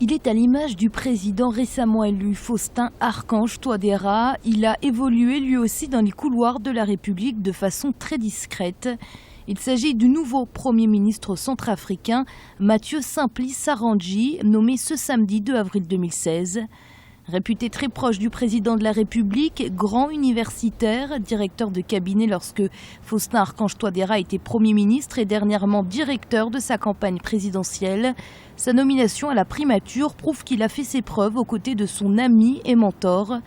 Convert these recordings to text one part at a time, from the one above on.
Il est à l'image du président récemment élu Faustin-Archange Touadéra. Il a évolué lui aussi dans les couloirs de la République de façon très discrète. Il s'agit du nouveau Premier ministre centrafricain Mathieu Simply Sarandji, nommé ce samedi 2 avril 2016. Réputé très proche du président de la République, grand universitaire, directeur de cabinet lorsque Faustin-Archange Touadéra était Premier ministre et dernièrement directeur de sa campagne présidentielle, sa nomination à la primature prouve qu'il a fait ses preuves aux côtés de son ami et mentor.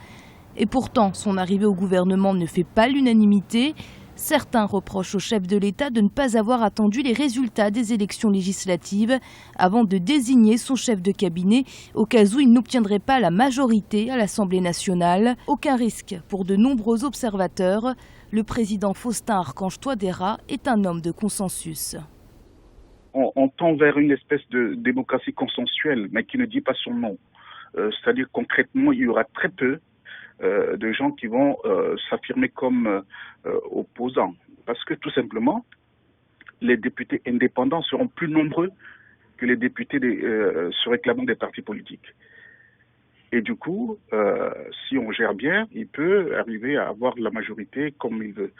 Et pourtant, son arrivée au gouvernement ne fait pas l'unanimité. Certains reprochent au chef de l'État de ne pas avoir attendu les résultats des élections législatives avant de désigner son chef de cabinet au cas où il n'obtiendrait pas la majorité à l'Assemblée nationale. Aucun risque pour de nombreux observateurs. Le président Faustin-Archange Touadéra est un homme de consensus. On tend vers une espèce de démocratie consensuelle, mais qui ne dit pas son nom. C'est-à-dire concrètement, il y aura très peu de gens qui vont s'affirmer comme opposants. Parce que tout simplement, les députés indépendants seront plus nombreux que les députés se réclamant des partis politiques. Et du coup, si on gère bien, il peut arriver à avoir la majorité comme il veut.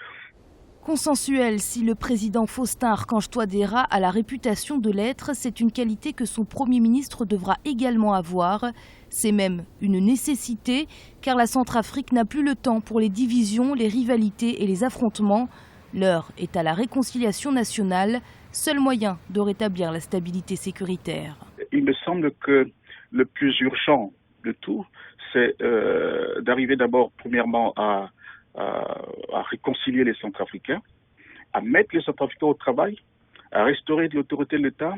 Consensuel, si le président Faustin-Archange Touadéra a la réputation de l'être, c'est une qualité que son Premier ministre devra également avoir. C'est même une nécessité, car la Centrafrique n'a plus le temps pour les divisions, les rivalités et les affrontements. L'heure est à la réconciliation nationale, seul moyen de rétablir la stabilité sécuritaire. Il me semble que le plus urgent de tout, c'est d'arriver d'abord, premièrement, à réconcilier les Centrafricains, à mettre les Centrafricains au travail, à restaurer l'autorité de l'État,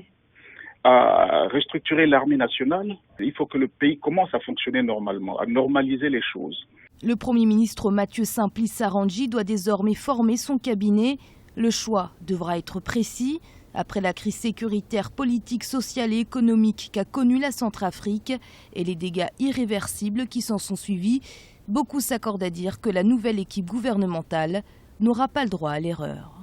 à restructurer l'armée nationale. Il faut que le pays commence à fonctionner normalement, à normaliser les choses. Le Premier ministre Mathieu Simply Sarandji doit désormais former son cabinet. Le choix devra être précis. Après la crise sécuritaire, politique, sociale et économique qu'a connue la Centrafrique et les dégâts irréversibles qui s'en sont suivis, beaucoup s'accordent à dire que la nouvelle équipe gouvernementale n'aura pas le droit à l'erreur.